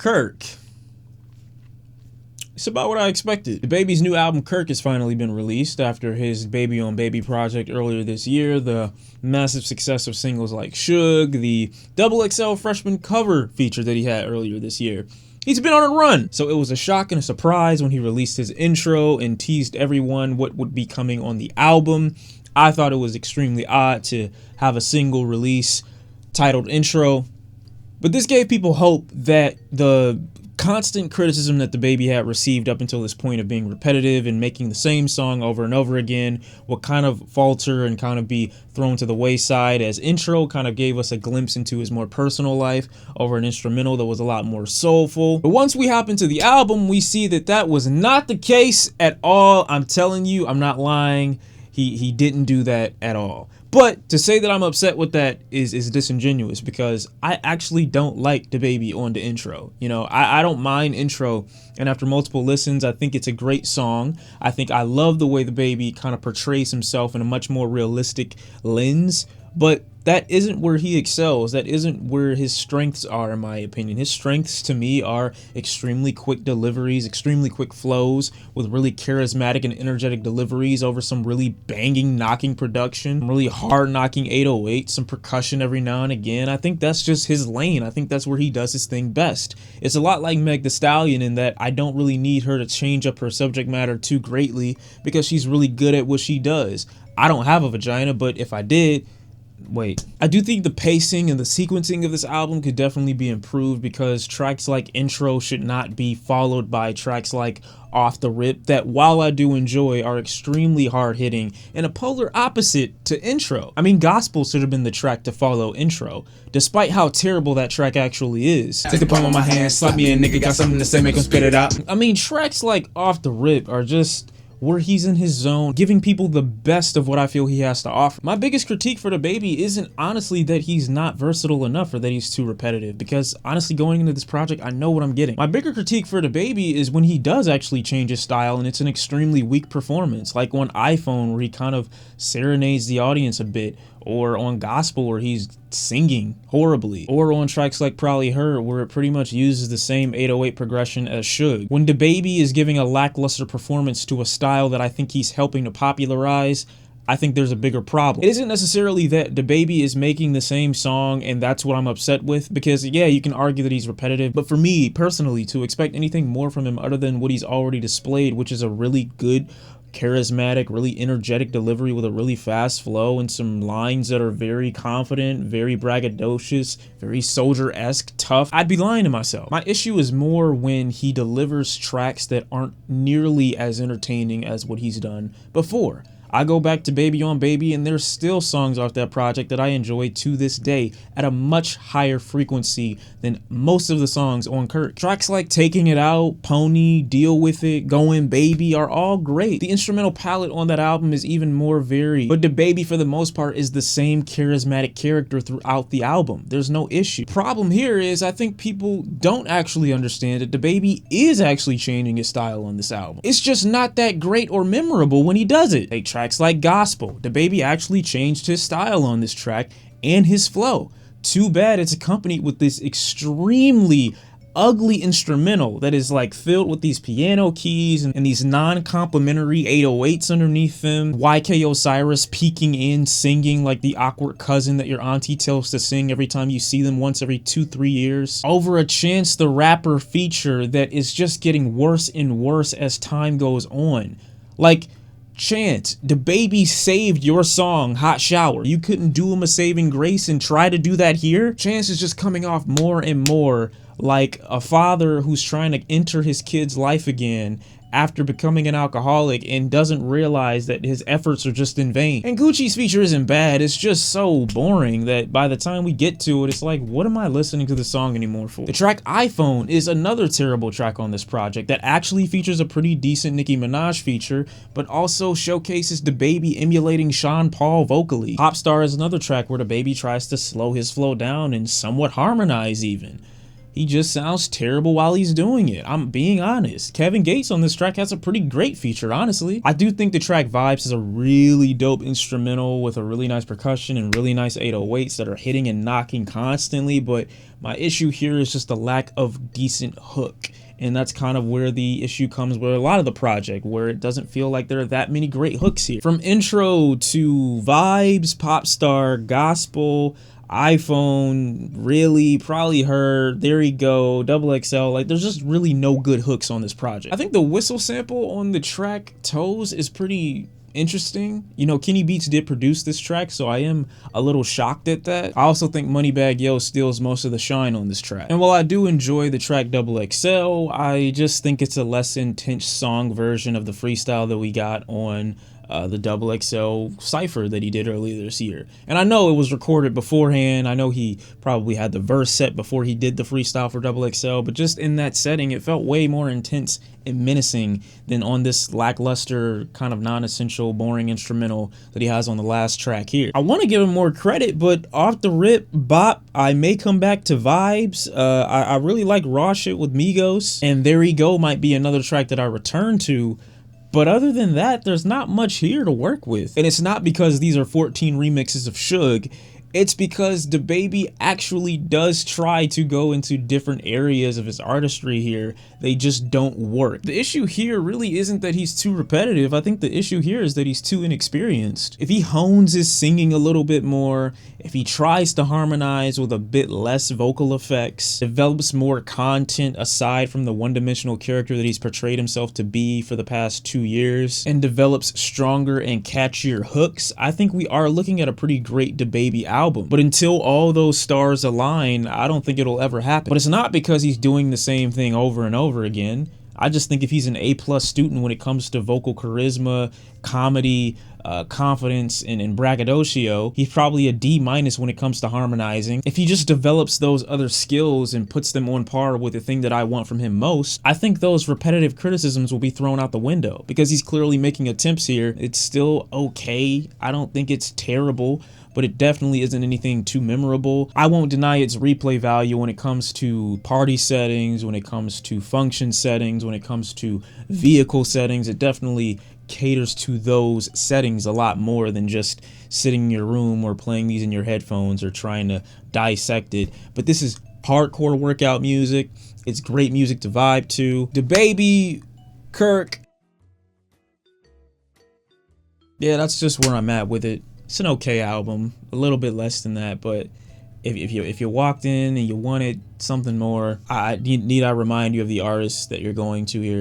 KIRK. It's about what I expected. DaBaby's new album KIRK has finally been released after his Baby on Baby project earlier this year. The massive success of singles like Suge, the XXL freshman cover feature that he had earlier this year. He's been on a run, so it was a shock and a surprise when he released his intro and teased everyone what would be coming on the album. I thought it was extremely odd to have a single release titled Intro, but this gave people hope that the constant criticism that DaBaby had received up until this point of being repetitive and making the same song over and over again will kind of falter and kind of be thrown to the wayside, as Intro kind of gave us a glimpse into his more personal life over an instrumental that was a lot more soulful. But once we hop into the album, we see that that was not the case at all. I'm telling you, I'm not lying. He didn't do that at all. But to say that I'm upset with that is disingenuous, because I actually don't like DaBaby on the intro. You know, I don't mind Intro, and after multiple listens, I think it's a great song. I think I love the way DaBaby kind of portrays himself in a much more realistic lens, but that isn't where he excels. That isn't where his strengths are, in my opinion. His strengths to me are extremely quick deliveries, extremely quick flows with really charismatic and energetic deliveries over some really banging, knocking production, really hard knocking 808s, some percussion every now and again. I think that's just his lane. I think that's where he does his thing best. It's a lot like Meg Thee Stallion in that I don't really need her to change up her subject matter too greatly because she's really good at what she does. I don't have a vagina, but if I did, I do think the pacing and the sequencing of this album could definitely be improved, because tracks like Intro should not be followed by tracks like Off the Rip that, while I do enjoy, are extremely hard-hitting and a polar opposite to Intro. I mean, Gospel should have been the track to follow Intro, despite how terrible that track actually is. Take the palm on my hand, slap me a nigga, got something to say, make him spit it out. I mean, tracks like Off the Rip are just where he's in his zone, giving people the best of what I feel he has to offer. My biggest critique for DaBaby isn't honestly that he's not versatile enough or that he's too repetitive, because honestly, going into this project, I know what I'm getting. My bigger critique for DaBaby is when he does actually change his style and it's an extremely weak performance, like on iPhone where he kind of serenades the audience a bit, or on Gospel where he's singing horribly, or on tracks like Probably Her where it pretty much uses the same 808 progression as Suge. When DaBaby is giving a lackluster performance to a style that I think he's helping to popularize, I think there's a bigger problem. It isn't necessarily that DaBaby is making the same song and that's what I'm upset with, because yeah, you can argue that he's repetitive, but for me personally, to expect anything more from him other than what he's already displayed, which is a really good, charismatic, really energetic delivery with a really fast flow and some lines that are very confident, very braggadocious, very soldier-esque, tough, I'd be lying to myself. My issue is more when he delivers tracks that aren't nearly as entertaining as what he's done before. I go back to Baby on Baby and there's still songs off that project that I enjoy to this day at a much higher frequency than most of the songs on KIRK. Tracks like Taking It Out, Pony, Deal With It, Going Baby are all great. The instrumental palette on that album is even more varied, but DaBaby for the most part is the same charismatic character throughout the album. There's no issue. Problem here is I think people don't actually understand that DaBaby is actually changing his style on this album. It's just not that great or memorable when he does it. Tracks like Gospel, DaBaby actually changed his style on this track and his flow. Too bad it's accompanied with this extremely ugly instrumental that is like filled with these piano keys and these non-complimentary 808s underneath them. YK Osiris peeking in, singing like the awkward cousin that your auntie tells to sing every time you see them once every 2-3 years. Over a Chance the Rapper feature that is just getting worse and worse as time goes on. Like, Chance, DaBaby saved your song Hot Shower. You couldn't do him a saving grace and try to do that here? Chance is just coming off more and more like a father who's trying to enter his kid's life again after becoming an alcoholic and doesn't realize that his efforts are just in vain. And Gucci's feature isn't bad, it's just so boring that by the time we get to it, it's like, what am I listening to the song anymore for? The track iPhone is another terrible track on this project that actually features a pretty decent Nicki Minaj feature, but also showcases DaBaby emulating Sean Paul vocally. Popstar is another track where DaBaby tries to slow his flow down and somewhat harmonize even. He just sounds terrible while he's doing it. I'm being honest. Kevin Gates on this track has a pretty great feature, honestly. I do think the track VIBEZ is a really dope instrumental with a really nice percussion and really nice 808s that are hitting and knocking constantly, but my issue here is just the lack of decent hook. And that's kind of where the issue comes with a lot of the project, where it doesn't feel like there are that many great hooks here. From intro to vibes, pop star, gospel, iPhone, really, probably her, there you go, XXL, like there's just really no good hooks on this project. I think the whistle sample on the track Toes is pretty interesting. You know, Kenny Beats did produce this track, so I am a little shocked at that. I also think Moneybagg Yo steals most of the shine on this track. And while I do enjoy the track XXL, I just think it's a less intense song version of the freestyle that we got on the XXL cypher that he did earlier this year. And I know it was recorded beforehand. I know he probably had the verse set before he did the freestyle for XXL, but just in that setting, it felt way more intense and menacing than on this lackluster, kind of non-essential, boring instrumental that he has on the last track here. I want to give him more credit, but off the rip, bop, I may come back to VIBEZ. I really like Raw Shit with Migos, and There You Go might be another track that I return to. But other than that, there's not much here to work with. And it's not because these are 14 remixes of Suge. It's because DaBaby actually does try to go into different areas of his artistry here. They just don't work. The issue here really isn't that he's too repetitive. I think the issue here is that he's too inexperienced. If he hones his singing a little bit more, if he tries to harmonize with a bit less vocal effects, develops more content aside from the one-dimensional character that he's portrayed himself to be for the past 2 years, and develops stronger and catchier hooks, I think we are looking at a pretty great DaBaby album. But until all those stars align, I don't think it'll ever happen. But it's not because he's doing the same thing over and over again. I just think if he's an A+ student when it comes to vocal charisma, comedy, confidence, and braggadocio, he's probably a D- when it comes to harmonizing. If he just develops those other skills and puts them on par with the thing that I want from him most, I think those repetitive criticisms will be thrown out the window because he's clearly making attempts here. It's still okay. I don't think it's terrible, but it definitely isn't anything too memorable. I won't deny its replay value when it comes to party settings, when it comes to function settings, when it comes to vehicle settings. It definitely caters to those settings a lot more than just sitting in your room or playing these in your headphones or trying to dissect it. But this is hardcore workout music. It's great music to vibe to. DaBaby, KIRK. Yeah, that's just where I'm at with it. It's an okay album, a little bit less than that, but if you walked in and you wanted something more, need I remind you of the artists that you're going to here?